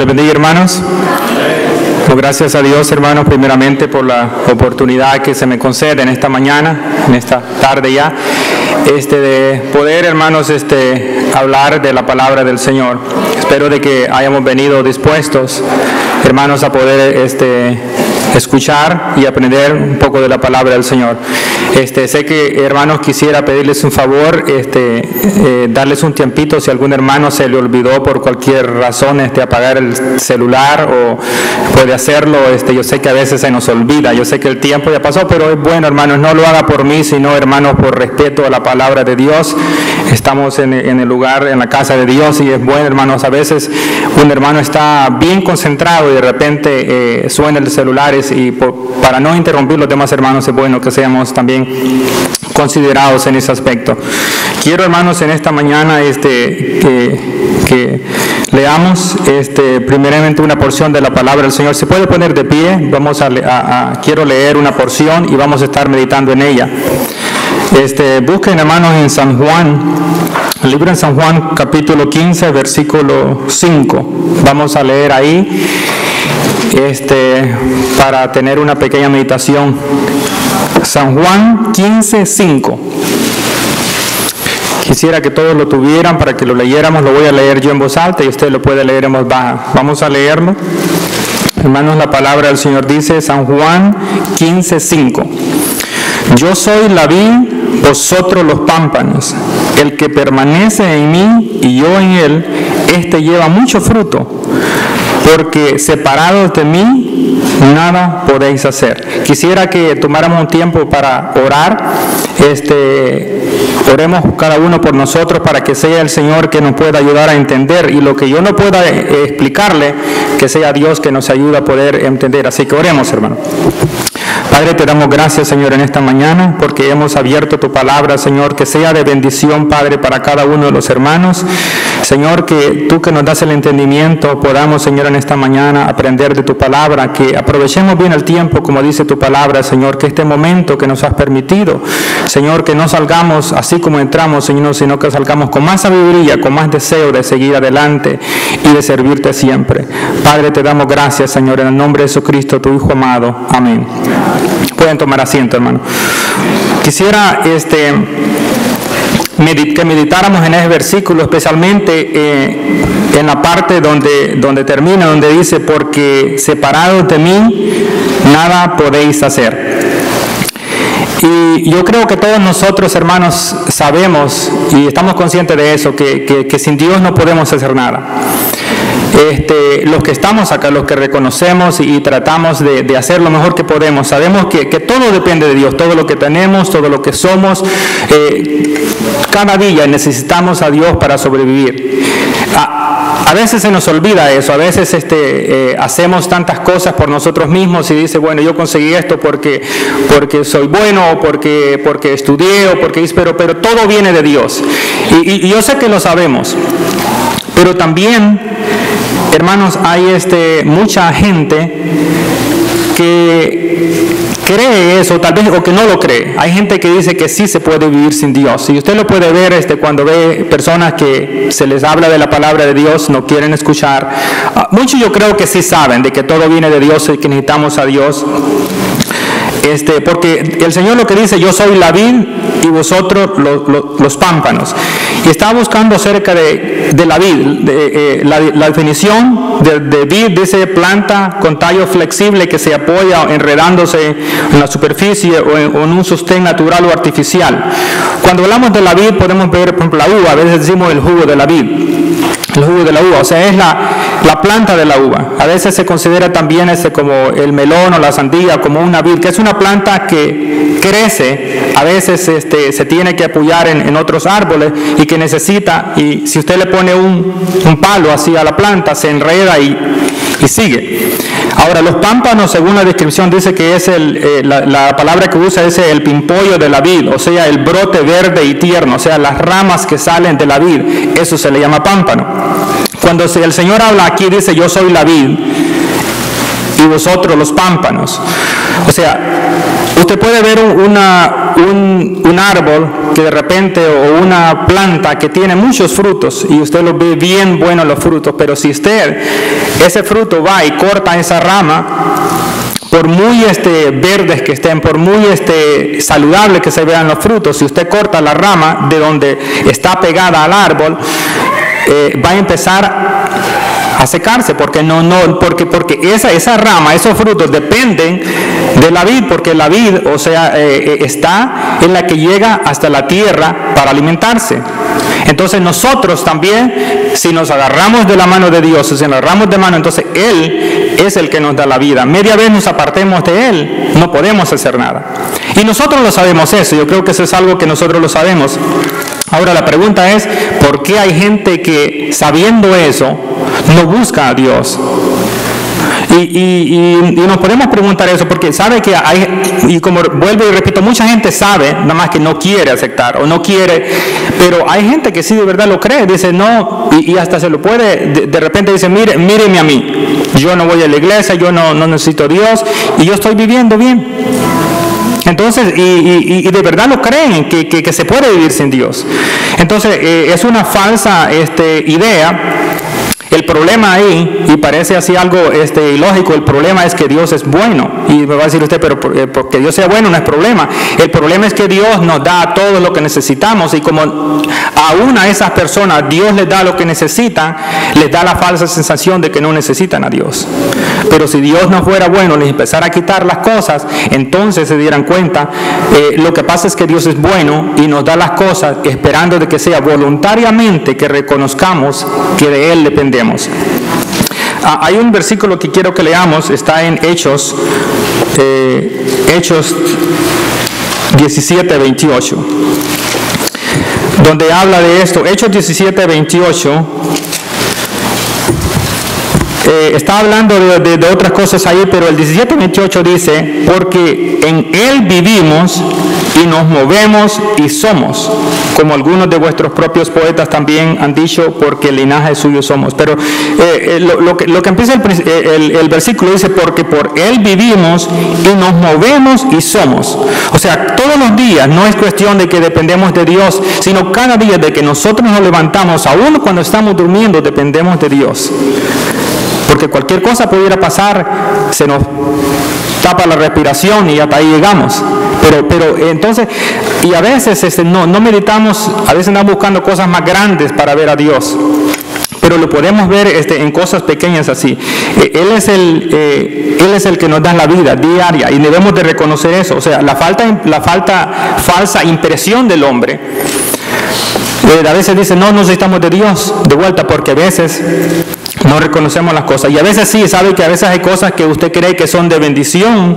les bendiga, hermanos. Gracias a Dios, hermanos, primeramente por la oportunidad que se me concede en esta mañana, en esta tarde ya, de poder, hermanos, hablar de la palabra del Señor. Espero de que hayamos venido dispuestos, hermanos, a poder escuchar y aprender un poco de la palabra del Señor. Sé que, hermanos, quisiera pedirles un favor, darles un tiempito si algún hermano se le olvidó por cualquier razón apagar el celular, o puede hacerlo. Yo sé que a veces se nos olvida, yo sé que el tiempo ya pasó, pero es bueno, hermanos, no lo haga por mí, sino, hermanos, por respeto a la palabra de Dios. Estamos en el lugar, en la casa de Dios, y es bueno, hermanos, a veces un hermano está bien concentrado y de repente suena el celular, y para no interrumpir los demás hermanos es bueno que seamos también considerados en ese aspecto. Quiero, hermanos, en esta mañana que leamos primeramente una porción de la palabra del Señor. Se puede poner de pie. Vamos quiero leer una porción y vamos a estar meditando en ella. Busquen, hermanos, en San Juan, el libro en San Juan, capítulo 15, versículo 5. Vamos a leer ahí para tener una pequeña meditación. San Juan 15, 5. Quisiera que todos lo tuvieran para que lo leyéramos. Lo voy a leer yo en voz alta y usted lo puede leer en voz baja. Vamos a leerlo. Hermanos, la palabra del Señor dice, San Juan 15, 5. Yo soy la vid, vosotros los pámpanos. El que permanece en mí y yo en él, lleva mucho fruto, porque separados de mí nada podéis hacer. Quisiera que tomáramos un tiempo para orar. Oremos cada uno por nosotros para que sea el Señor que nos pueda ayudar a entender, y lo que yo no pueda explicarle, que sea Dios que nos ayude a poder entender. Así que oremos, hermano. Padre, te damos gracias, Señor, en esta mañana, porque hemos abierto tu palabra, Señor, que sea de bendición, Padre, para cada uno de los hermanos. Señor, que tú que nos das el entendimiento, podamos, Señor, en esta mañana aprender de tu palabra, que aprovechemos bien el tiempo, como dice tu palabra, Señor, que este momento que nos has permitido, Señor, que no salgamos así como entramos, Señor, sino que salgamos con más sabiduría, con más deseo de seguir adelante y de servirte siempre. Padre, te damos gracias, Señor, en el nombre de Jesucristo, tu Hijo amado. Amén. Pueden tomar asiento, hermano. Quisiera que meditáramos en ese versículo, especialmente en la parte donde termina, donde dice, porque separados de mí nada podéis hacer. Y yo creo que todos nosotros, hermanos, sabemos y estamos conscientes de eso, que sin Dios no podemos hacer nada. Los que estamos acá, los que reconocemos y tratamos de hacer lo mejor que podemos, sabemos que todo depende de Dios, todo lo que tenemos, todo lo que somos, cada día necesitamos a Dios para sobrevivir. A veces se nos olvida eso, a veces hacemos tantas cosas por nosotros mismos y dice, bueno, yo conseguí esto porque soy bueno, o porque estudié, o porque pero todo viene de Dios. Y yo sé que lo sabemos, pero también, hermanos, hay mucha gente que cree eso, tal vez, o que no lo cree. Hay gente que dice que sí se puede vivir sin Dios. Y usted lo puede ver cuando ve personas que se les habla de la palabra de Dios, no quieren escuchar. Muchos yo creo que sí saben de que todo viene de Dios y que necesitamos a Dios. Porque el Señor lo que dice, yo soy la vid y vosotros los pámpanos. Y estaba buscando acerca de la vid, la definición de vid, dice planta con tallo flexible que se apoya enredándose en la superficie o en un sostén natural o artificial. Cuando hablamos de la vid podemos ver, por ejemplo, la uva. A veces decimos el jugo de la vid. El jugo de la uva, o sea, es la planta de la uva. A veces se considera también como el melón o la sandía como una vid, que es una planta que crece, a veces se tiene que apoyar en otros árboles y que necesita, y si usted le pone un palo así a la planta, se enreda y sigue. Ahora, los pámpanos, según la descripción, dice que es la palabra que usa es el pimpollo de la vid, o sea, el brote verde y tierno, o sea, las ramas que salen de la vid, eso se le llama pámpano. Cuando el Señor habla aquí, dice, yo soy la vid y vosotros los pámpanos. O sea, usted puede ver un árbol que de repente, o una planta que tiene muchos frutos, y usted lo ve bien buenos los frutos, pero si usted, ese fruto va y corta esa rama, por muy verdes que estén, por muy saludables que se vean los frutos, si usted corta la rama de donde está pegada al árbol, va a empezar a secarse, porque esa rama, esos frutos dependen de la vid, porque la vid, o sea, está en la que llega hasta la tierra para alimentarse. Entonces nosotros también, si nos agarramos de la mano de Dios, si nos agarramos de mano, entonces Él es el que nos da la vida. Media vez nos apartemos de Él, no podemos hacer nada. Y nosotros lo sabemos eso, yo creo que eso es algo que nosotros lo sabemos. Ahora la pregunta es, ¿por qué hay gente que, sabiendo eso, no busca a Dios? Y nos podemos preguntar eso, porque sabe que hay, y como vuelvo y repito, mucha gente sabe, nada más que no quiere aceptar o no quiere, pero hay gente que sí de verdad lo cree, dice no, y hasta se lo puede, de repente dice, míreme a mí, yo no voy a la iglesia, yo no necesito a Dios, y yo estoy viviendo bien. Entonces, y de verdad lo creen, que se puede vivir sin Dios. Entonces, es una falsa idea. El problema ahí, y parece así algo ilógico, el problema es que Dios es bueno. Y me va a decir usted, pero porque Dios sea bueno no es problema. El problema es que Dios nos da todo lo que necesitamos, y como aún a esas personas Dios les da lo que necesitan, les da la falsa sensación de que no necesitan a Dios. Pero si Dios no fuera bueno, les empezara a quitar las cosas, entonces se dieran cuenta. Lo que pasa es que Dios es bueno y nos da las cosas esperando de que sea voluntariamente que reconozcamos que de Él dependemos. Hay un versículo que quiero que leamos, está en Hechos 17:28, donde habla de esto. Hechos 17:28. Está hablando de otras cosas ahí, pero el 17:28 dice, porque en Él vivimos y nos movemos y somos, como algunos de vuestros propios poetas también han dicho, porque el linaje suyo somos. Pero lo que empieza el versículo dice, porque por Él vivimos y nos movemos y somos. O sea, todos los días no es cuestión de que dependemos de Dios, sino cada día de que nosotros nos levantamos, aún cuando estamos durmiendo, dependemos de Dios. Porque cualquier cosa pudiera pasar, se nos tapa la respiración y hasta ahí llegamos. Pero entonces, y a veces no meditamos, a veces andamos buscando cosas más grandes para ver a Dios. Pero lo podemos ver en cosas pequeñas así. Él es el que nos da la vida diaria, y debemos de reconocer eso. O sea, la falsa impresión del hombre. A veces dice, no necesitamos de Dios, de vuelta, porque a veces no reconocemos las cosas. Y a veces sí, sabe que a veces hay cosas que usted cree que son de bendición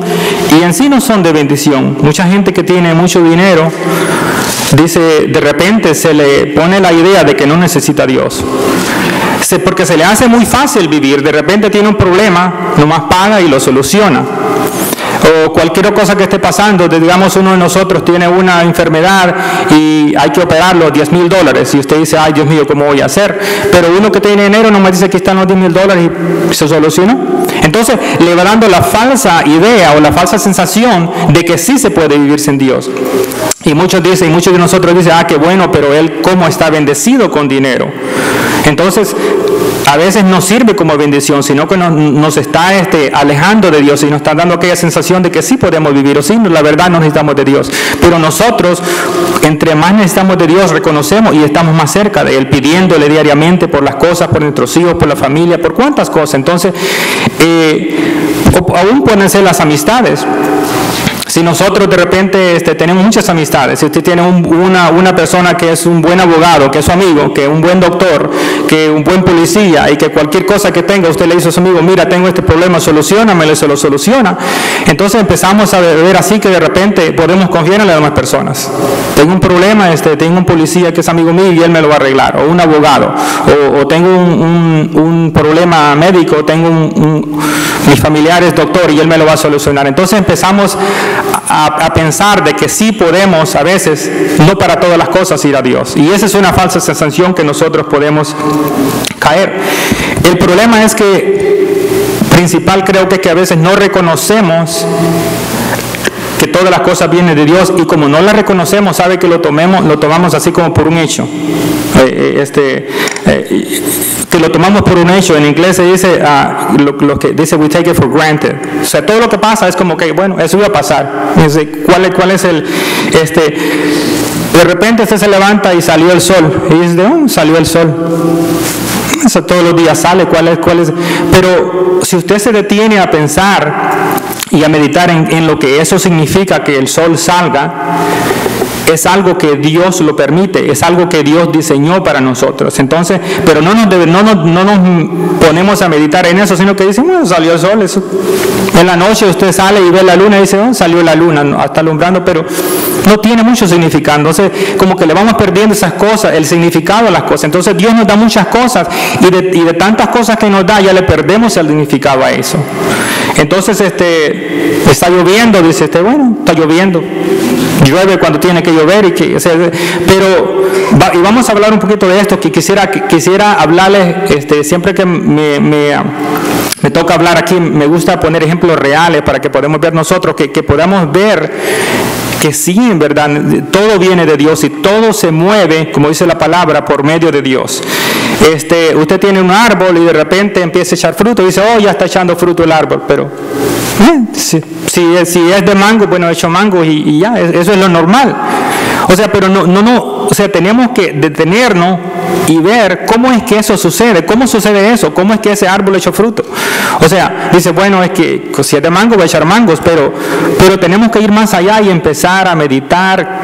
y en sí no son de bendición. Mucha gente que tiene mucho dinero, dice, de repente se le pone la idea de que no necesita a Dios. Porque se le hace muy fácil vivir. De repente tiene un problema, nomás paga y lo soluciona. O cualquier cosa que esté pasando, digamos uno de nosotros tiene una enfermedad y hay que operarlo, $10,000, y usted dice, ay Dios mío, ¿cómo voy a hacer? Pero uno que tiene dinero nomás dice que están los $10,000 y se solucionó. Entonces le va dando la falsa idea o la falsa sensación de que sí se puede vivir sin Dios. Y muchos de nosotros dicen, qué bueno, pero él cómo está bendecido con dinero. Entonces, a veces no sirve como bendición, sino que nos está alejando de Dios y nos está dando aquella sensación de que sí podemos vivir, o sí, la verdad no necesitamos de Dios. Pero nosotros, entre más necesitamos de Dios, reconocemos y estamos más cerca de Él, pidiéndole diariamente por las cosas, por nuestros hijos, por la familia, por cuántas cosas. Entonces, aún pueden ser las amistades. Si nosotros de repente tenemos muchas amistades, si usted tiene una persona que es un buen abogado, que es su amigo, que es un buen doctor, que es un buen policía, y que cualquier cosa que tenga, usted le dice a su amigo, mira, tengo este problema, soluciónamelo, se lo soluciona. Entonces empezamos a ver así que de repente podemos confiar en las demás personas. Tengo un problema, tengo un policía que es amigo mío y él me lo va a arreglar, o un abogado, o tengo un problema médico, tengo mi familiar es doctor y él me lo va a solucionar. Entonces empezamos a pensar de que sí podemos a veces, no para todas las cosas, ir a Dios. Y esa es una falsa sensación que nosotros podemos caer. El problema es que, principal creo que a veces no reconocemos que todas las cosas vienen de Dios, y como no las reconocemos, sabe que lo tomamos así como por un hecho. Que lo tomamos por un hecho. En inglés se dice, lo que dice, we take it for granted. O sea, todo lo que pasa es como que, bueno, eso iba a pasar. ¿Cuál es el, de repente usted se levanta y salió el sol, y dice, salió el sol. Eso todos los días sale, ¿cuál es? Pero si usted se detiene a pensar y a meditar en lo que eso significa, que el sol salga, es algo que Dios lo permite, es algo que Dios diseñó para nosotros. Entonces, pero no nos ponemos a meditar en eso, sino que dicen, bueno, salió el sol. Eso. En la noche usted sale y ve la luna y dice, salió la luna, está alumbrando, pero no tiene mucho significado. Entonces, como que le vamos perdiendo esas cosas, el significado de las cosas. Entonces, Dios nos da muchas cosas, y de tantas cosas que nos da, ya le perdemos el significado a eso. Entonces, está lloviendo, dice bueno, está lloviendo. Llueve cuando tiene que llover, y vamos a hablar un poquito de esto, que quisiera hablarles, siempre que me toca hablar aquí, me gusta poner ejemplos reales para que podamos ver nosotros, que podamos ver que sí, en verdad, todo viene de Dios y todo se mueve, como dice la palabra, por medio de Dios. Usted tiene un árbol y de repente empieza a echar fruto y dice, ya está echando fruto el árbol, pero si es de mango, bueno, he hecho mango y ya, eso es lo normal. O sea, pero o sea, tenemos que detenernos y ver cómo es que eso sucede, cómo sucede eso, cómo es que ese árbol echó fruto. O sea, dice, bueno, es que si es de mango va a echar mangos, pero tenemos que ir más allá y empezar a meditar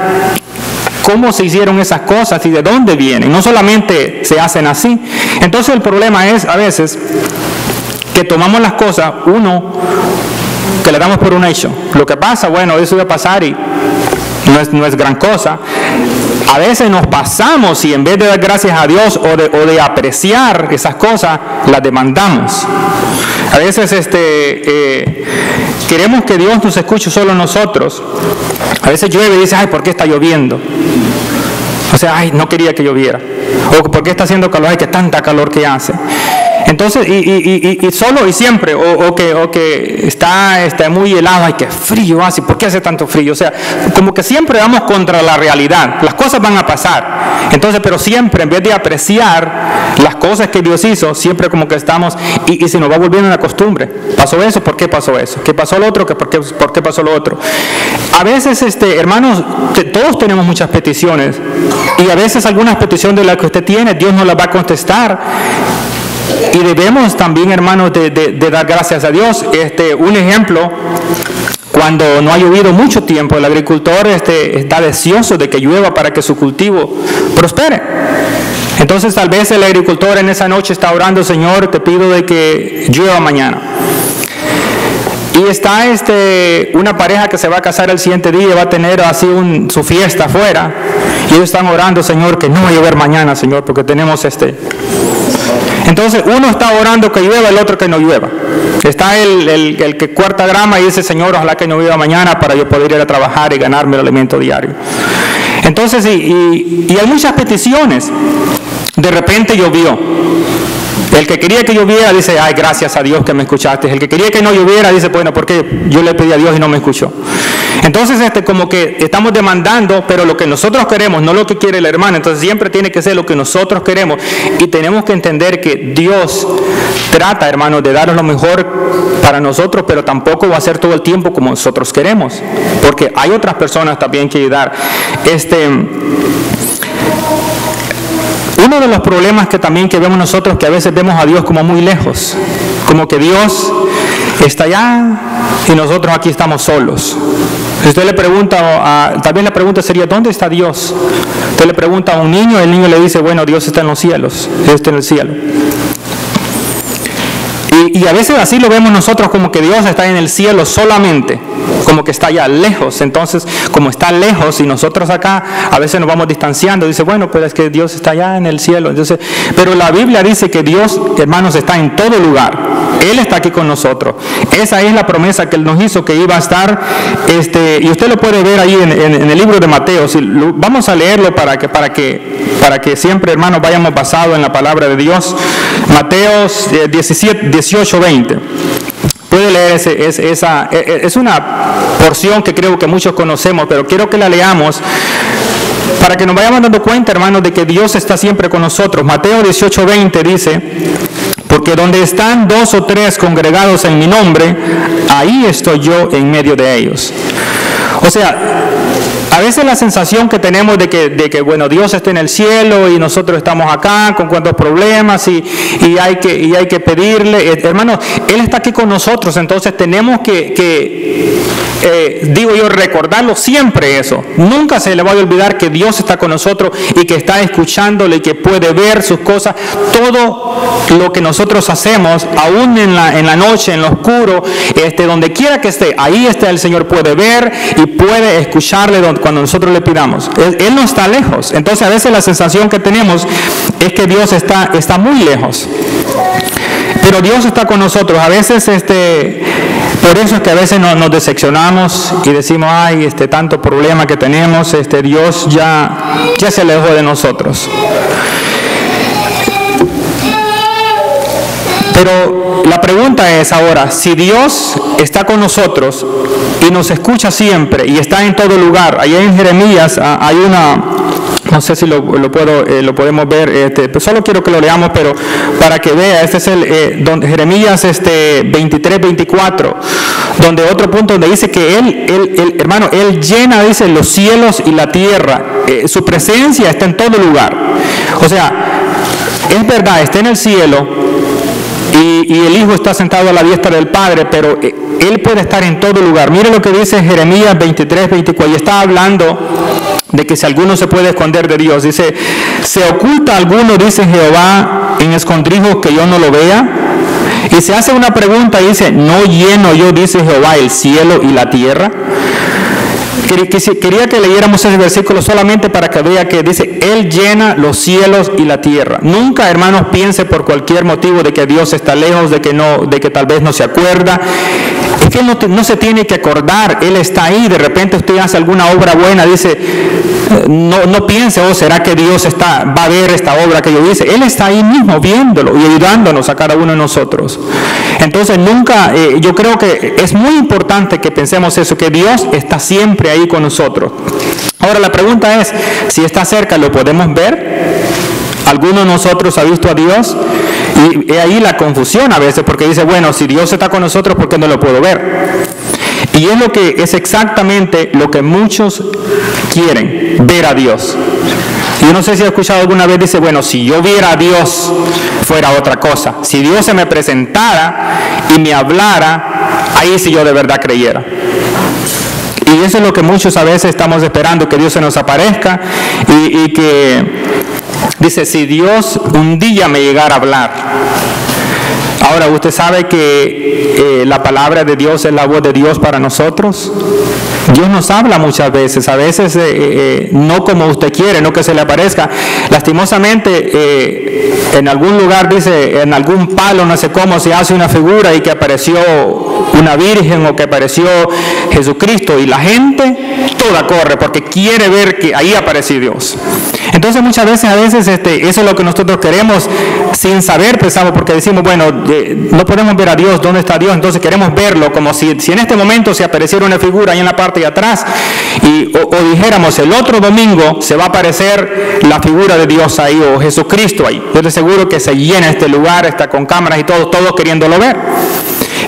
cómo se hicieron esas cosas y de dónde vienen. No solamente se hacen así. Entonces el problema es a veces que tomamos las cosas, que le damos por un hecho. Lo que pasa, bueno, eso va a pasar y no es gran cosa. A veces nos pasamos y en vez de dar gracias a Dios o de apreciar esas cosas, las demandamos. A veces queremos que Dios nos escuche solo nosotros. A veces llueve y dice, ¿por qué está lloviendo? O sea, no quería que lloviera. O ¿por qué está haciendo calor? Que tanta calor que hace. Entonces, y solo y siempre, o que está muy helado, que frío hace, ¿por qué hace tanto frío? O sea, como que siempre vamos contra la realidad, las cosas van a pasar. Entonces, pero siempre, en vez de apreciar las cosas que Dios hizo, siempre como que estamos, y se nos va volviendo una costumbre. ¿Pasó eso? ¿Por qué pasó eso? ¿Qué pasó lo otro? ¿Por qué pasó lo otro? A veces, hermanos, todos tenemos muchas peticiones, y a veces algunas peticiones de las que usted tiene, Dios no las va a contestar. Y debemos también, hermanos, de dar gracias a Dios. Un ejemplo, cuando no ha llovido mucho tiempo, el agricultor está deseoso de que llueva para que su cultivo prospere. Entonces tal vez el agricultor en esa noche está orando, Señor, te pido de que llueva mañana. Y está una pareja que se va a casar el siguiente día, va a tener así su fiesta afuera, y ellos están orando, Señor, que no va a llover mañana, Señor, porque tenemos Entonces uno está orando que llueva, el otro que no llueva. Está el que corta grama y dice, Señor, ojalá que no llueva mañana para yo poder ir a trabajar y ganarme el alimento diario. Entonces, y hay muchas peticiones. De repente llovió. El que quería que lloviera dice, gracias a Dios que me escuchaste. El que quería que no lloviera dice, bueno, porque yo le pedí a Dios y no me escuchó. Entonces, como que estamos demandando, pero lo que nosotros queremos, no lo que quiere el hermano. Entonces, siempre tiene que ser lo que nosotros queremos. Y tenemos que entender que Dios trata, hermanos, de darnos lo mejor para nosotros, pero tampoco va a ser todo el tiempo como nosotros queremos. Porque hay otras personas también que ayudar. Uno de los problemas que también que vemos nosotros, que a veces vemos a Dios como muy lejos, como que Dios está allá y nosotros aquí estamos solos. Si usted le pregunta, también la pregunta sería, ¿dónde está Dios? Usted le pregunta a un niño, el niño le dice, bueno, Dios está en los cielos, Dios está en el cielo. Y a veces así lo vemos nosotros, como que Dios está en el cielo solamente, como que está allá lejos. Entonces, como está lejos y nosotros acá, a veces nos vamos distanciando. Dice, bueno, pues es que Dios está allá en el cielo. Entonces, pero la Biblia dice que Dios, hermanos, está en todo lugar. Él está aquí con nosotros. Esa es la promesa que Él nos hizo, que iba a estar. Y usted lo puede ver ahí en el libro de Mateo. Vamos a leerlo para que siempre, hermanos, vayamos basados en la palabra de Dios. Mateo 18, 20. Puede leer es una porción que creo que muchos conocemos, pero quiero que la leamos para que nos vayamos dando cuenta, hermanos, de que Dios está siempre con nosotros. Mateo 18:20 dice: porque donde están 2 o 3 congregados en mi nombre, ahí estoy yo en medio de ellos. O sea, a veces la sensación que tenemos de que bueno, Dios está en el cielo y nosotros estamos acá con cuantos problemas y hay que pedirle, hermanos, Él está aquí con nosotros, entonces tenemos digo yo, recordarlo siempre eso. Nunca se le va a olvidar que Dios está con nosotros y que está escuchándole y que puede ver sus cosas. Todo lo que nosotros hacemos, aún en la noche, en lo oscuro, donde quiera que esté, ahí está el Señor, puede ver y puede escucharle cuando nosotros le pidamos. Él no está lejos. Entonces a veces la sensación que tenemos es que Dios está muy lejos. Pero Dios está con nosotros. A veces por eso es que a veces nos decepcionamos y decimos, ay, tanto problema que tenemos, Dios ya se alejó de nosotros. Pero la pregunta es ahora, si Dios está con nosotros y nos escucha siempre y está en todo lugar, allá en Jeremías hay una, no sé si lo podemos ver, pues solo quiero que lo leamos, pero para que vea, este es Jeremías 23-24, donde otro punto donde dice que hermano, Él llena, dice, los cielos y la tierra, su presencia está en todo lugar. O sea, es verdad, está en el cielo, y el Hijo está sentado a la diestra del Padre, pero Él puede estar en todo lugar. Mire lo que dice Jeremías 23-24, y está hablando de que si alguno se puede esconder de Dios, dice, ¿se oculta alguno, dice Jehová, en escondrijos que yo no lo vea? Y se hace una pregunta y dice, ¿no lleno yo, dice Jehová, el cielo y la tierra? Quería que leyéramos ese versículo solamente para que vea que dice, Él llena los cielos y la tierra. Nunca, hermanos, piense por cualquier motivo de que Dios está lejos, de que tal vez no se acuerda. Es que Él no se tiene que acordar, Él está ahí. De repente usted hace alguna obra buena, dice, no piense, ¿será que Dios va a ver esta obra que yo hice? Él está ahí mismo viéndolo y ayudándonos a cada uno de nosotros. Entonces nunca, yo creo que es muy importante que pensemos eso, que Dios está siempre ahí con nosotros. Ahora la pregunta es, si está cerca, ¿lo podemos ver? ¿Alguno de nosotros ha visto a Dios? Y ahí la confusión a veces, porque dice, bueno, si Dios está con nosotros, ¿por qué no lo puedo ver? Y es exactamente lo que muchos quieren, ver a Dios. Yo no sé si he escuchado alguna vez, dice, bueno, si yo viera a Dios, fuera otra cosa. Si Dios se me presentara y me hablara, ahí sí yo de verdad creyera. Y eso es lo que muchos a veces estamos esperando, que Dios se nos aparezca y que, dice, si Dios un día me llegara a hablar. Ahora, ¿usted sabe que la palabra de Dios es la voz de Dios para nosotros? Dios nos habla muchas veces, a veces no como usted quiere, no que se le aparezca. Lastimosamente, en algún lugar, dice, en algún palo, no sé cómo, se hace una figura y que apareció una virgen o que apareció Jesucristo, y la gente toda corre porque quiere ver que ahí apareció Dios. Entonces muchas veces, eso es lo que nosotros queremos sin saber, pensamos, porque decimos, bueno, no podemos ver a Dios, ¿dónde está Dios? Entonces queremos verlo, como si en este momento se apareciera una figura ahí en la parte de atrás, o dijéramos, el otro domingo se va a aparecer la figura de Dios ahí, o Jesucristo ahí. Yo te aseguro que se llena este lugar, está con cámaras y todos queriéndolo ver.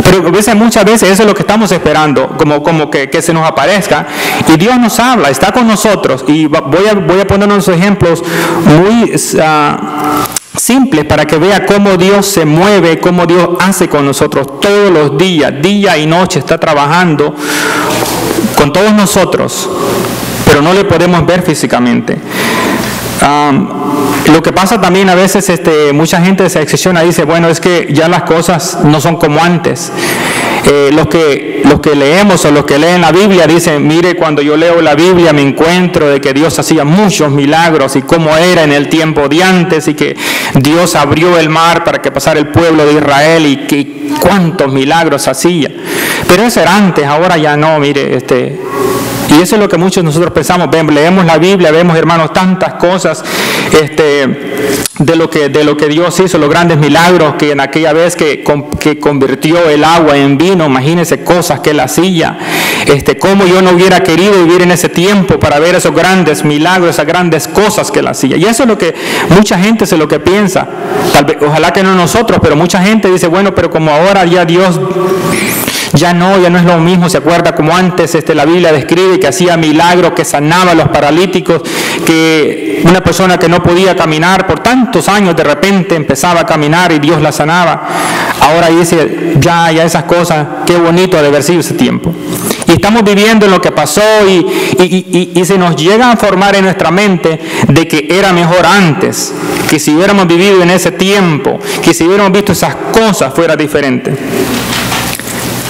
Pero muchas veces eso es lo que estamos esperando, como que se nos aparezca, y Dios nos habla, está con nosotros. Y voy a poner unos ejemplos muy simples para que vea cómo Dios se mueve, cómo Dios hace con nosotros todos los días, día y noche, está trabajando con todos nosotros, pero no le podemos ver físicamente. Lo que pasa también a veces, mucha gente se excepciona y dice, bueno, es que ya las cosas no son como antes. Los que leemos o los que leen la Biblia dicen, mire, cuando yo leo la Biblia me encuentro de que Dios hacía muchos milagros y cómo era en el tiempo de antes, y que Dios abrió el mar para que pasara el pueblo de Israel, y que cuántos milagros hacía. Pero eso era antes, ahora ya no, mire, Y eso es lo que muchos de nosotros pensamos. Leemos la Biblia, vemos, hermanos, tantas cosas de lo que Dios hizo, los grandes milagros, que en aquella vez que convirtió el agua en vino, imagínense cosas que Él hacía. Cómo yo no hubiera querido vivir en ese tiempo para ver esos grandes milagros, esas grandes cosas que Él hacía. Y eso es lo que mucha gente es lo que piensa. Tal vez, ojalá que no nosotros, pero mucha gente dice, bueno, pero como ahora ya Dios ya no es lo mismo. Se acuerda como antes la Biblia describe que hacía milagros, que sanaba a los paralíticos, que una persona que no podía caminar por tantos años de repente empezaba a caminar y Dios la sanaba. Ahora dice, ya esas cosas, qué bonito ha de haber sido ese tiempo. Y estamos viviendo en lo que pasó y se nos llega a formar en nuestra mente de que era mejor antes, que si hubiéramos vivido en ese tiempo, que si hubiéramos visto esas cosas fuera diferente.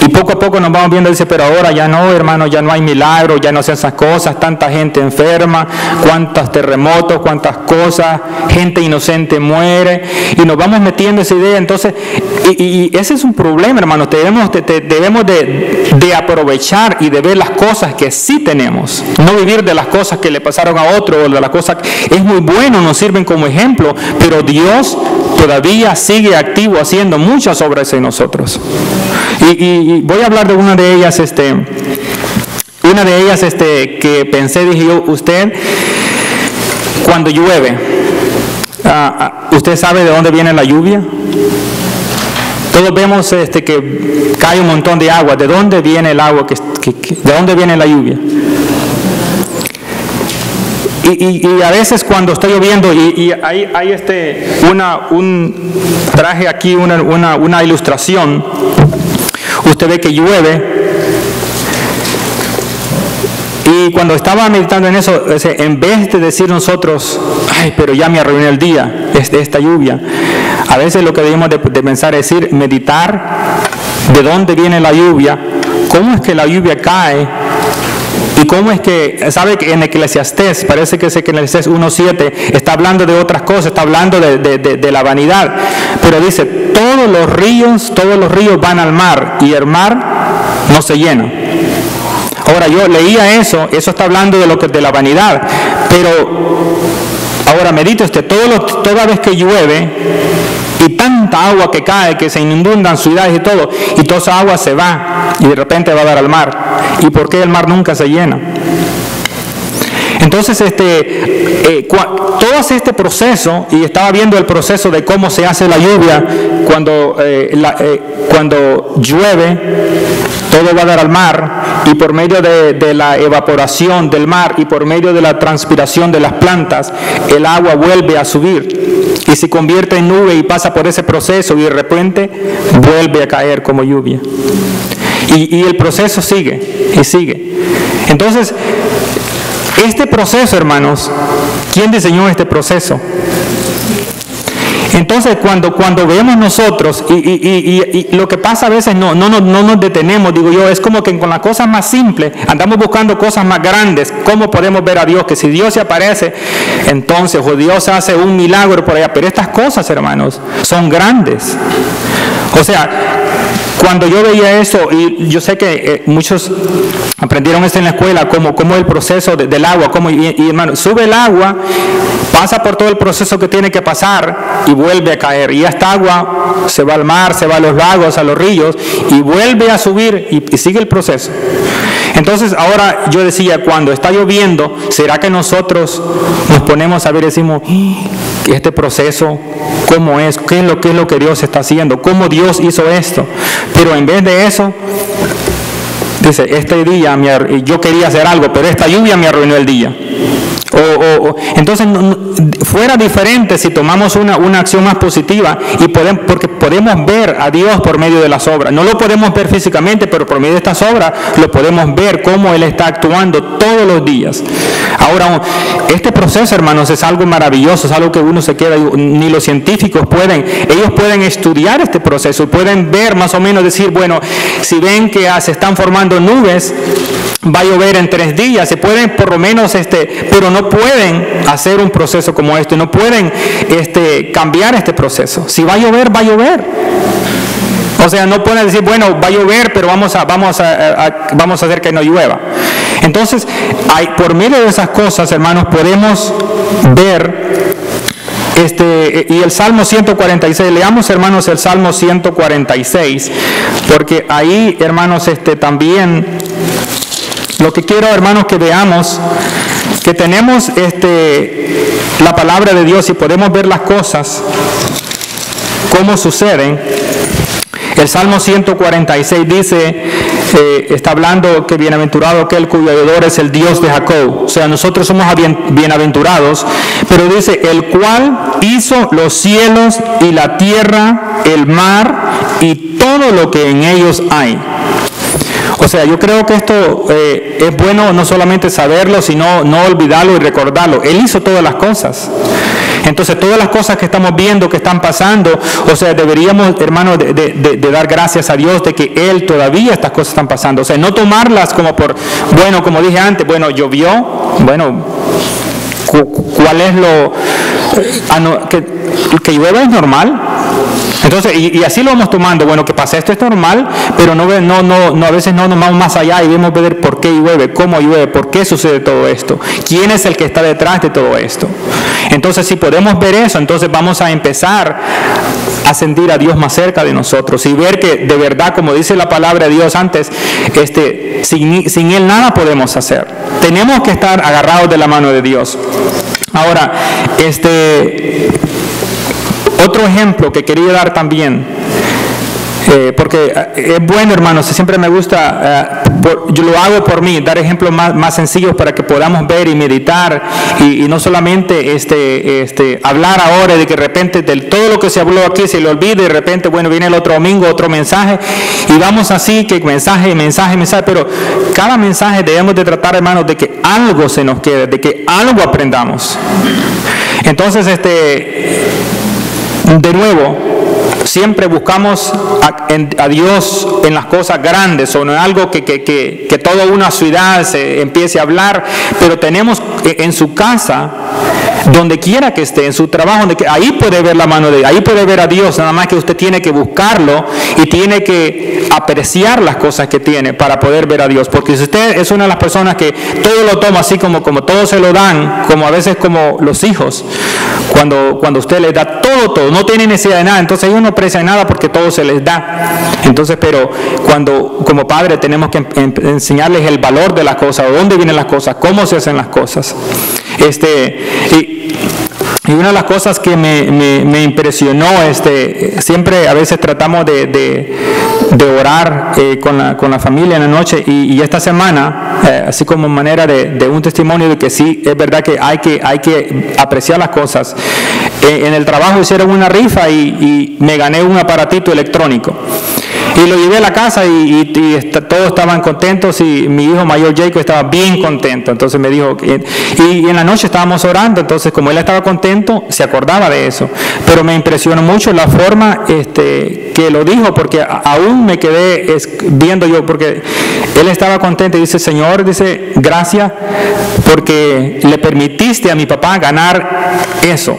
Y poco a poco nos vamos viendo, dice, pero ahora ya no, hermano, ya no hay milagros, ya no se hacen esas cosas, tanta gente enferma, cuántos terremotos, cuántas cosas, gente inocente muere, y nos vamos metiendo esa idea. Entonces, y ese es un problema, hermanos. Debemos de aprovechar y de ver las cosas que sí tenemos, no vivir de las cosas que le pasaron a otro, o de las cosas que es muy bueno, nos sirven como ejemplo, pero Dios todavía sigue activo haciendo muchas obras en nosotros. Y voy a hablar de una de ellas, que pensé, dije yo, usted, cuando llueve, ¿usted sabe de dónde viene la lluvia? Todos vemos que cae un montón de agua. ¿De dónde viene el agua? ¿De dónde viene la lluvia? Y a veces cuando está lloviendo, y hay traje aquí una ilustración. Usted ve que llueve, y cuando estaba meditando en eso, en vez de decir nosotros, ay, pero ya me arruiné el día, esta lluvia, a veces lo que debemos de pensar es decir, meditar de dónde viene la lluvia, cómo es que la lluvia cae, y cómo es que, sabe que en Eclesiastés, parece que en Eclesiastés 1:7 está hablando de otras cosas, está hablando de la vanidad, pero dice, todos los ríos van al mar, y el mar no se llena. Ahora yo leía eso está hablando de la vanidad, pero ahora medite usted, toda vez que llueve, y tanta agua que cae, que se inundan ciudades y todo, y toda esa agua se va, y de repente va a dar al mar. ¿Y por qué el mar nunca se llena? Entonces, todo este proceso, y estaba viendo el proceso de cómo se hace la lluvia, cuando llueve, todo va a dar al mar, y por medio de la evaporación del mar, y por medio de la transpiración de las plantas, el agua vuelve a subir, y se convierte en nube, y pasa por ese proceso, y de repente vuelve a caer como lluvia. Y el proceso sigue, y sigue. Entonces, este proceso, hermanos, ¿quién diseñó este proceso? Entonces, cuando vemos nosotros, y lo que pasa a veces no nos detenemos, digo yo, es como que con las cosas más simples, andamos buscando cosas más grandes. ¿Cómo podemos ver a Dios? Que si Dios se aparece, entonces, o Dios hace un milagro por allá. Pero estas cosas, hermanos, son grandes. O sea, cuando yo veía eso, y yo sé que muchos aprendieron esto en la escuela, como el proceso del agua, y hermano, sube el agua, pasa por todo el proceso que tiene que pasar y vuelve a caer. Y esta agua se va al mar, se va a los lagos, a los ríos, y vuelve a subir y sigue el proceso. Entonces ahora yo decía, cuando está lloviendo, ¿será que nosotros nos ponemos a ver y decimos, este proceso, cómo es? ¿Qué es lo que Dios está haciendo? ¿Cómo Dios hizo esto? Pero en vez de eso, dice, este día yo quería hacer algo, pero esta lluvia me arruinó el día. Entonces, fuera diferente si tomamos una acción más positiva, porque podemos ver a Dios por medio de las obras. No lo podemos ver físicamente, pero por medio de estas obras lo podemos ver cómo Él está actuando todos los días. Ahora, este proceso, hermanos, es algo maravilloso, es algo que uno se queda, ni los científicos ellos pueden estudiar este proceso y pueden ver más o menos, decir, bueno, si ven que se están formando nubes, va a llover en 3 días, se pueden por lo menos, pero no pueden hacer un proceso como este, no pueden cambiar este proceso. Si va a llover, va a llover. O sea, no pueden decir, bueno, va a llover, pero vamos a hacer que no llueva. Entonces, por medio de esas cosas, hermanos, podemos ver y el Salmo 146, leamos, hermanos, el Salmo 146, porque ahí, hermanos, también lo que quiero, hermanos, que veamos, que tenemos la palabra de Dios y podemos ver las cosas, cómo suceden. El Salmo 146 dice, está hablando que bienaventurado aquel cuyo ayudador es el Dios de Jacob. O sea, nosotros somos bienaventurados, pero dice, el cual hizo los cielos y la tierra, el mar y todo lo que en ellos hay. O sea, yo creo que esto es bueno no solamente saberlo, sino no olvidarlo y recordarlo. Él hizo todas las cosas. Entonces, todas las cosas que estamos viendo, que están pasando, o sea, deberíamos, hermanos, de dar gracias a Dios de que Él todavía estas cosas están pasando. O sea, no tomarlas como bueno, como dije antes, bueno, llovió, bueno, ¿cuál es que llueva es normal? Entonces, y así lo vamos tomando, bueno, que pasa esto es normal, pero no a veces no nos vamos más allá y vemos ver por qué llueve, cómo llueve, por qué sucede todo esto, quién es el que está detrás de todo esto. Entonces, si podemos ver eso, entonces vamos a empezar a sentir a Dios más cerca de nosotros y ver que de verdad, como dice la palabra de Dios antes, sin Él nada podemos hacer. Tenemos que estar agarrados de la mano de Dios. Ahora, otro ejemplo que quería dar también, porque es bueno, hermanos, siempre me gusta, yo lo hago por mí, dar ejemplos más sencillos para que podamos ver y meditar y no solamente hablar ahora de que de repente de todo lo que se habló aquí se le olvide y de repente, bueno, viene el otro domingo otro mensaje y vamos así, que mensaje, pero cada mensaje debemos de tratar, hermanos, de que algo se nos quede, de que algo aprendamos. Entonces, de nuevo, siempre buscamos a Dios en las cosas grandes, o no es algo que toda una ciudad se empiece a hablar, pero tenemos en su casa, donde quiera que esté, en su trabajo, ahí puede ver la mano de Dios, ahí puede ver a Dios, nada más que usted tiene que buscarlo y tiene que apreciar las cosas que tiene para poder ver a Dios, porque si usted es una de las personas que todo lo toma así como todo se lo dan, como a veces como los hijos, cuando usted les da todo, no tiene necesidad de nada, entonces ellos no aprecian nada porque todo se les da. Entonces, pero como padre tenemos que enseñarles el valor de las cosas, de dónde vienen las cosas, cómo se hacen las cosas. Y una de las cosas que me impresionó, siempre a veces tratamos de orar con la familia en la noche y esta semana, así como manera de un testimonio de que sí, es verdad que hay que apreciar las cosas. En el trabajo hicieron una rifa y me gané un aparatito electrónico. Y lo llevé a la casa y todos estaban contentos y mi hijo mayor Jacob estaba bien contento. Entonces me dijo, y en la noche estábamos orando, entonces como él estaba contento, se acordaba de eso. Pero me impresionó mucho la forma que lo dijo, porque aún me quedé viendo yo, porque él estaba contento y dice, Señor, dice, gracias porque le permitiste a mi papá ganar eso.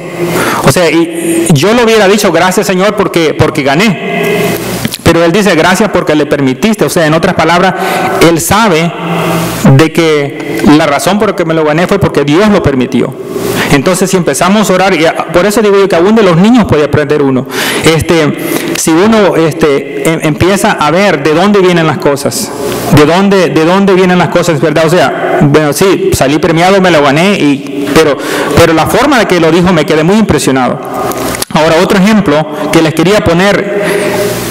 O sea, y yo lo hubiera dicho, gracias Señor porque gané. Pero él dice, gracias porque le permitiste. O sea, en otras palabras, él sabe de que la razón por la que me lo gané fue porque Dios lo permitió. Entonces, si empezamos a orar, y por eso digo yo que aún de los niños puede aprender uno. Si uno empieza a ver de dónde vienen las cosas, de dónde vienen las cosas, ¿verdad? O sea, bueno, sí, salí premiado, me lo gané, pero la forma de que lo dijo me quedé muy impresionado. Ahora, otro ejemplo que les quería poner,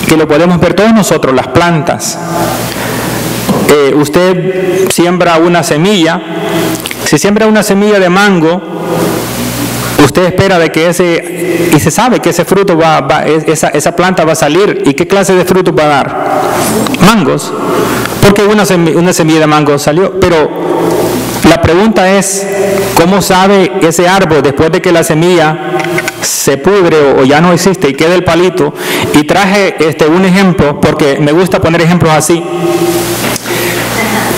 que lo podemos ver todos nosotros, las plantas. Usted siembra una semilla, si siembra una semilla de mango, usted espera de que y se sabe que ese fruto esa planta va a salir, ¿y qué clase de fruto va a dar? Mangos, porque una semilla de mango salió, pero la pregunta es, ¿cómo sabe ese árbol después de que la semilla se pudre o ya no existe y queda el palito? Y traje un ejemplo porque me gusta poner ejemplos así.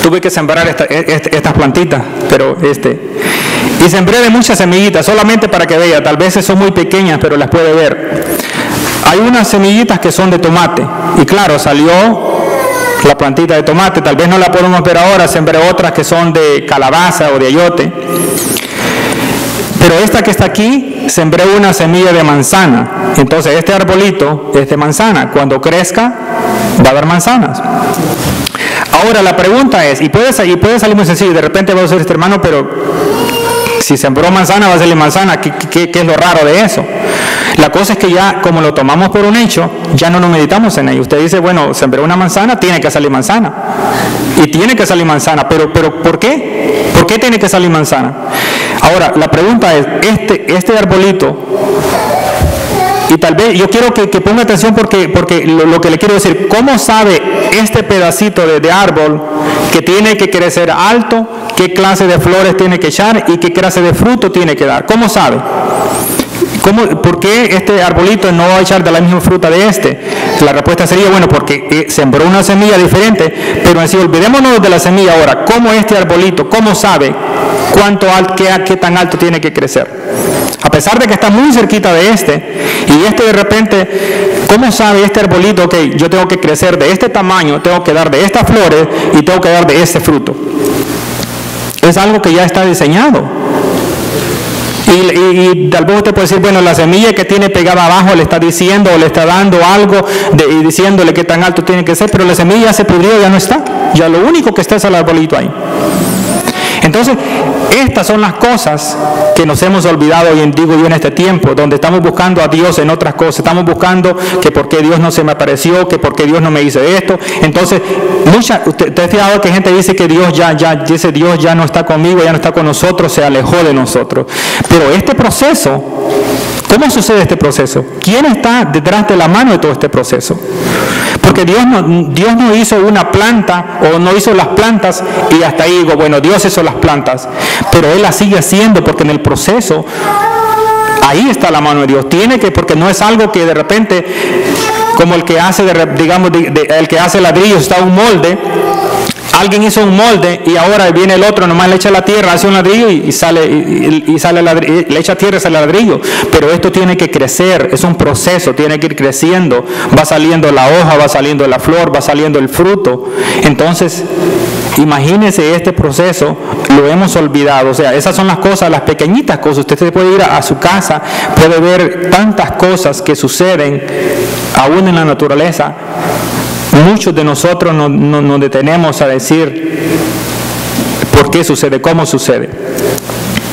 Tuve que sembrar estas plantitas, pero y sembré de muchas semillitas solamente para que vea, tal vez son muy pequeñas pero las puede ver. Hay unas semillitas que son de tomate y claro, salió la plantita de tomate. Tal vez no la podemos ver ahora, sembré otras que son de calabaza o de ayote. Pero esta que está aquí, sembré una semilla de manzana. Entonces este arbolito es de manzana. Cuando crezca, va a dar manzanas. Ahora la pregunta es, y puede salir muy sencillo, de repente va a decir este hermano, pero si sembró manzana va a salir manzana, ¿qué es lo raro de eso? La cosa es que ya, como lo tomamos por un hecho, ya no nos meditamos en ello. Usted dice, bueno, sembré una manzana, tiene que salir manzana. Y tiene que salir manzana, pero ¿por qué? ¿Por qué tiene que salir manzana? Ahora, la pregunta es, este arbolito, y tal vez yo quiero que ponga atención porque lo que le quiero decir, ¿cómo sabe este pedacito de árbol que tiene que crecer alto, qué clase de flores tiene que echar y qué clase de fruto tiene que dar? ¿Cómo sabe? ¿Por qué este arbolito no va a echar de la misma fruta de este? La respuesta sería, bueno, porque sembró una semilla diferente, pero así olvidémonos de la semilla ahora. ¿Cómo este arbolito, cómo sabe qué tan alto tiene que crecer? A pesar de que está muy cerquita de y de repente, ¿cómo sabe este arbolito que yo tengo que crecer de este tamaño, tengo que dar de estas flores y tengo que dar de este fruto? Es algo que ya está diseñado. Y tal vez usted puede decir, bueno, la semilla que tiene pegada abajo le está diciendo o le está dando algo y diciéndole qué tan alto tiene que ser, pero la semilla ya se pudrió, ya no está. Ya lo único que está es el arbolito ahí. Entonces, estas son las cosas que nos hemos olvidado hoy en este tiempo, donde estamos buscando a Dios en otras cosas. Estamos buscando que por qué Dios no se me apareció, que por qué Dios no me hizo esto. Entonces, usted ha fijado que gente dice que Dios ya no está conmigo, ya no está con nosotros, se alejó de nosotros. Pero este proceso, ¿cómo sucede este proceso? ¿Quién está detrás de la mano de todo este proceso? Porque Dios no hizo una planta o no hizo las plantas y hasta ahí digo, bueno, Dios hizo las plantas, pero Él las sigue haciendo porque en el proceso ahí está la mano de Dios. Porque no es algo que de repente, como el que hace, el que hace ladrillos, está un molde. Alguien hizo un molde y ahora viene el otro, nomás le echa la tierra, hace un ladrillo y sale ladrillo, le echa tierra y sale ladrillo. Pero esto tiene que crecer, es un proceso, tiene que ir creciendo. Va saliendo la hoja, va saliendo la flor, va saliendo el fruto. Entonces, imagínense este proceso, lo hemos olvidado. O sea, esas son las cosas, las pequeñitas cosas. Usted se puede ir a su casa, puede ver tantas cosas que suceden aún en la naturaleza. Muchos de nosotros nos detenemos a decir por qué sucede, cómo sucede.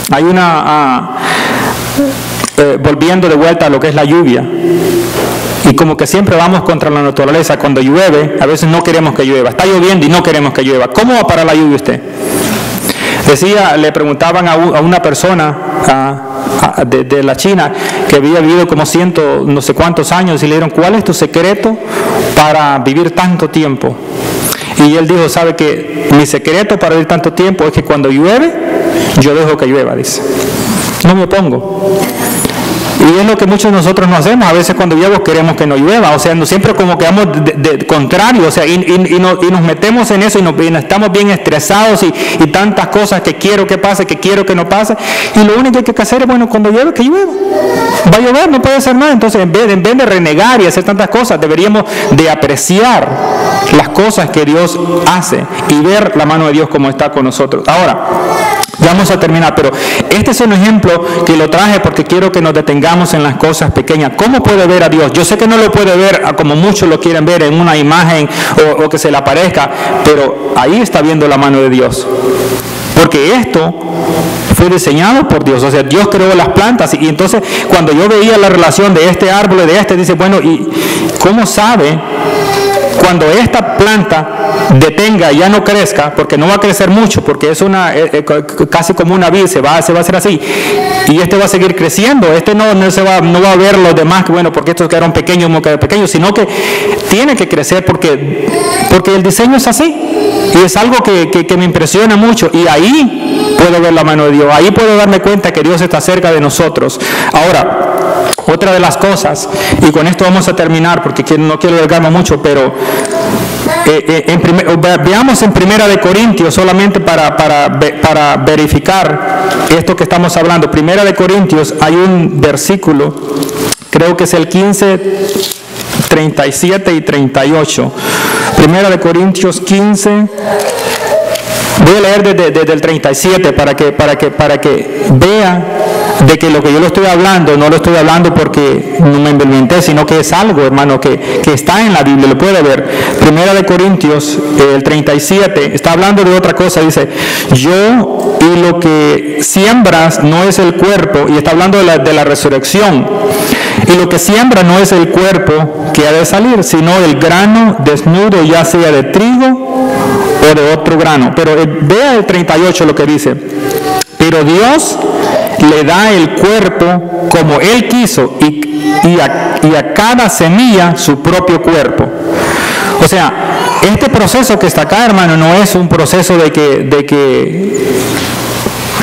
Hay volviendo de vuelta a lo que es la lluvia, y como que siempre vamos contra la naturaleza. Cuando llueve, a veces no queremos que llueva. Está lloviendo y no queremos que llueva. ¿Cómo va para la lluvia usted? Le preguntaban a una persona de la China que había vivido como no sé cuántos años, y le dijeron, ¿cuál es tu secreto para vivir tanto tiempo? Y él dijo, ¿sabe que mi secreto para vivir tanto tiempo es que cuando llueve, yo dejo que llueva? Dice, no me opongo. Y es lo que muchos de nosotros no hacemos. A veces cuando llueve queremos que no llueva. O sea, siempre como que vamos de contrario. O sea, y nos metemos en eso y estamos bien estresados y tantas cosas que quiero que pase, que quiero que no pase. Y lo único que hay que hacer es, bueno, cuando llueve, que llueva. Va a llover, no puede hacer nada. Entonces, en vez de renegar y hacer tantas cosas, deberíamos de apreciar las cosas que Dios hace y ver la mano de Dios como está con nosotros. Ahora, ya vamos a terminar, pero este es un ejemplo que lo traje porque quiero que nos detengamos en las cosas pequeñas. ¿Cómo puede ver a Dios? Yo sé que no lo puede ver como muchos lo quieren ver en una imagen o que se le aparezca, pero ahí está viendo la mano de Dios. Porque esto fue diseñado por Dios. O sea, Dios creó las plantas. Y entonces, cuando yo veía la relación de este árbol y de este, dice, bueno, ¿y cómo sabe cuando esta planta detenga y ya no crezca? Porque no va a crecer mucho, porque es casi como una vid, se va a hacer así, y este va a seguir creciendo. Este no va a ver los demás, que bueno, porque estos quedaron pequeños, sino que tiene que crecer porque el diseño es así. Y es algo que me impresiona mucho, y ahí puedo ver la mano de Dios, ahí puedo darme cuenta que Dios está cerca de nosotros. Ahora, otra de las cosas, y con esto vamos a terminar porque no quiero alargarme mucho, pero veamos en 1 de Corintios, solamente para verificar esto que estamos hablando. 1 de Corintios, hay un versículo, creo que es el 15, 37 y 38. Primera de Corintios 15. Voy a leer desde el 37 para que vea de que lo que yo le estoy hablando, no lo estoy hablando porque no me inventé, sino que es algo, hermano, que está en la Biblia, lo puede ver. Primera de Corintios, el 37, está hablando de otra cosa, dice, yo y lo que siembras no es el cuerpo, y está hablando de la resurrección, y lo que siembra no es el cuerpo que ha de salir, sino el grano desnudo, ya sea de trigo o de otro grano. Pero vea el 38 lo que dice, pero Dios le da el cuerpo como Él quiso y a cada semilla su propio cuerpo. O sea, este proceso que está acá, hermano, no es un proceso de que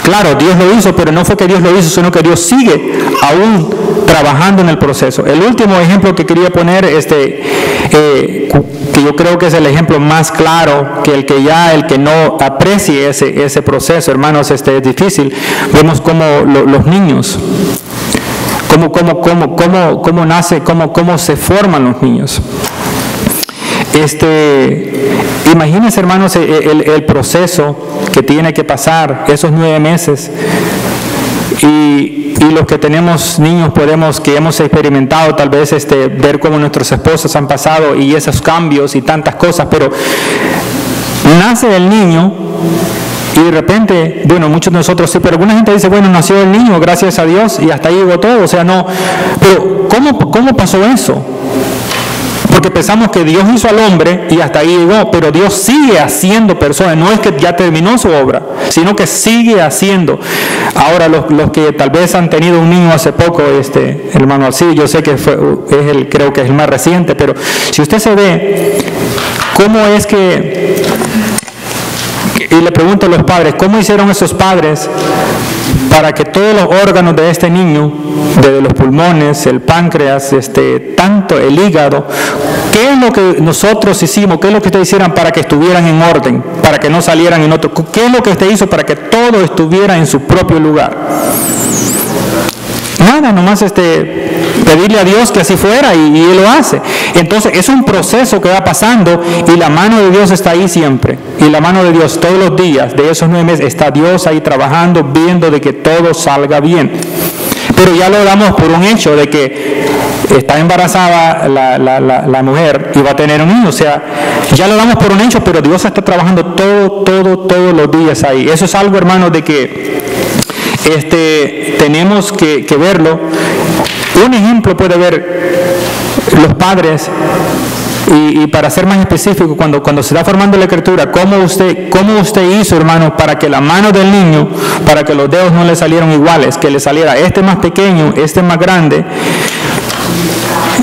claro, Dios lo hizo, pero no fue que Dios lo hizo, sino que Dios sigue aún trabajando en el proceso. El último ejemplo que quería poner, que yo creo que es el ejemplo más claro, que el que no aprecie ese proceso, hermanos, es difícil. Vemos como los niños, cómo nace, cómo se forman los niños. Imagínense, hermanos, el proceso que tiene que pasar esos 9 meses, y los que tenemos niños que hemos experimentado tal vez ver cómo nuestros esposos han pasado y esos cambios y tantas cosas, pero nace el niño y de repente, bueno, muchos de nosotros sí, pero alguna gente dice, bueno, nació el niño, gracias a Dios, y hasta ahí llegó todo, o sea, no, pero ¿cómo pasó eso? Porque pensamos que Dios hizo al hombre y hasta ahí llegó, pero Dios sigue haciendo personas, no es que ya terminó su obra, sino que sigue haciendo. Ahora, los que tal vez han tenido un niño hace poco, hermano Alcides, yo sé que creo que es el más reciente, pero si usted se ve, ¿cómo es que, y le pregunto a los padres, ¿cómo hicieron esos padres para que todos los órganos de este niño, desde los pulmones, el páncreas, tanto el hígado, qué es lo que nosotros hicimos, qué es lo que ustedes hicieron para que estuvieran en orden, para que no salieran en otro, qué es lo que usted hizo para que todo estuviera en su propio lugar? Nada, nomás pedirle a Dios que así fuera y Él lo hace. Entonces es un proceso que va pasando y la mano de Dios está ahí siempre. Y la mano de Dios todos los días de esos 9 meses está Dios ahí trabajando, viendo de que todo salga bien. Pero ya lo damos por un hecho de que está embarazada la mujer y va a tener un niño. O sea, ya lo damos por un hecho, pero Dios está trabajando todos los días ahí. Eso es algo, hermanos, de que tenemos que verlo. Un ejemplo puede ver los padres, y para ser más específico, cuando se está formando la escritura, ¿cómo usted hizo, hermano, para que la mano del niño, para que los dedos no le salieran iguales, que le saliera más pequeño, más grande?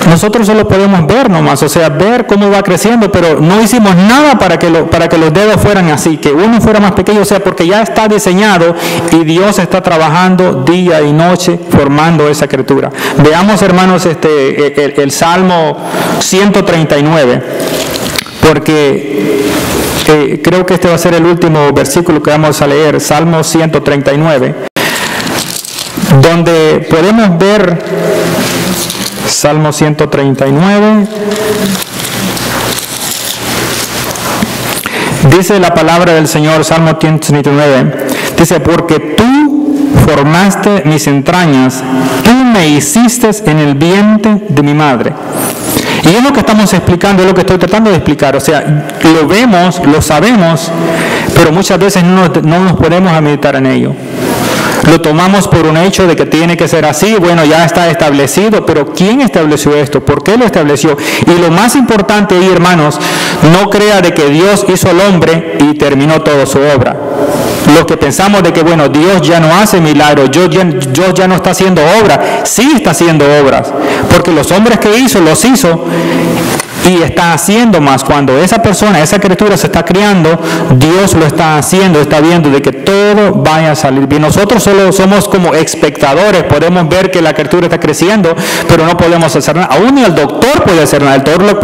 Nosotros solo podemos ver nomás, o sea, ver cómo va creciendo, pero no hicimos nada para que los dedos fueran así, que uno fuera más pequeño, o sea, porque ya está diseñado y Dios está trabajando día y noche formando esa criatura. Veamos, hermanos, el Salmo 139, porque creo que este va a ser el último versículo que vamos a leer, Salmo 139, donde podemos ver Salmo 139. Dice la palabra del Señor, Salmo 139, dice, porque tú formaste mis entrañas, tú me hiciste en el vientre de mi madre. Y es lo que estamos explicando, es lo que estoy tratando de explicar. O sea, lo vemos, lo sabemos, pero muchas veces no nos ponemos a meditar en ello. Lo tomamos por un hecho de que tiene que ser así, bueno, ya está establecido, pero ¿quién estableció esto? ¿Por qué lo estableció? Y lo más importante ahí, hermanos, no crea de que Dios hizo al hombre y terminó toda su obra. Los que pensamos de que, bueno, Dios ya no hace milagros, Dios ya no está haciendo obras, sí está haciendo obras, porque los hombres que hizo, los hizo, y está haciendo más. Cuando esa persona, esa criatura se está criando, Dios lo está haciendo, está viendo de que todo vaya a salir bien. Nosotros solo somos como espectadores, podemos ver que la criatura está creciendo, pero no podemos hacer nada. Aún ni el doctor puede hacer nada. El doctor lo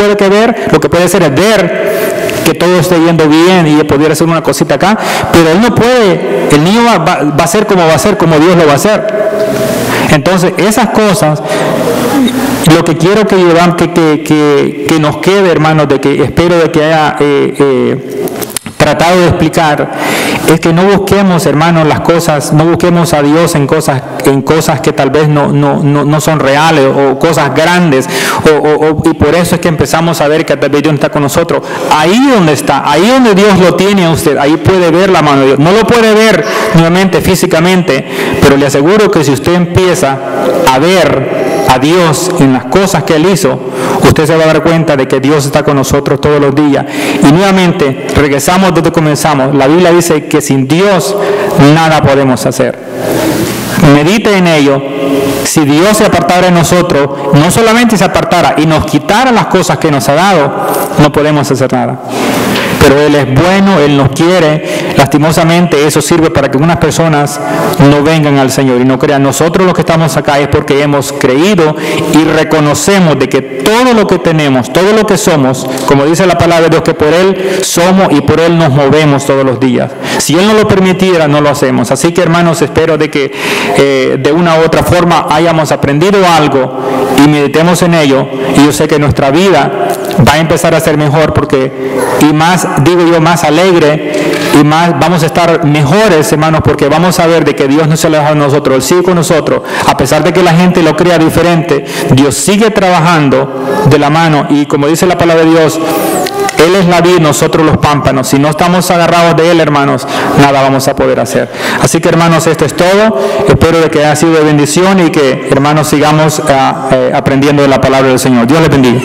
que puede hacer es ver que todo esté yendo bien y pudiera hacer una cosita acá, pero él no puede. El niño va a ser como Dios lo va a hacer. Entonces esas cosas lo que quiero que nos quede, hermanos, de que espero de que haya tratado de explicar, es que no busquemos, hermanos, las cosas, no busquemos a Dios en cosas que tal vez no son reales, o cosas grandes, y por eso es que empezamos a ver que tal vez Dios está con nosotros. Ahí donde está, ahí donde Dios lo tiene a usted, ahí puede ver la mano de Dios. No lo puede ver nuevamente físicamente, pero le aseguro que si usted empieza a ver a Dios en las cosas que Él hizo, usted se va a dar cuenta de que Dios está con nosotros todos los días. Y nuevamente, regresamos donde comenzamos. La Biblia dice que sin Dios nada podemos hacer. Medite en ello. Si Dios se apartara de nosotros, no solamente se apartara y nos quitara las cosas que nos ha dado, no podemos hacer nada. Pero Él es bueno, Él nos quiere. Lastimosamente eso sirve para que unas personas no vengan al Señor y no crean. Nosotros los que estamos acá es porque hemos creído y reconocemos de que todo lo que tenemos, todo lo que somos, como dice la palabra de Dios, que por Él somos y por Él nos movemos todos los días. Si Él no lo permitiera, no lo hacemos. Así que, hermanos, espero de que de una u otra forma hayamos aprendido algo y meditemos en ello. Y yo sé que nuestra vida va a empezar a ser mejor y más, digo yo, más alegre, y más vamos a estar mejores, hermanos, porque vamos a ver de que Dios no se aleja de nosotros, Él sigue con nosotros. A pesar de que la gente lo crea diferente, Dios sigue trabajando de la mano, y como dice la palabra de Dios, Él es la vid, nosotros los pámpanos. Si no estamos agarrados de Él, hermanos, nada vamos a poder hacer. Así que, hermanos, esto es todo. Espero de que haya sido de bendición y que, hermanos, sigamos aprendiendo de la palabra del Señor. Dios les bendiga.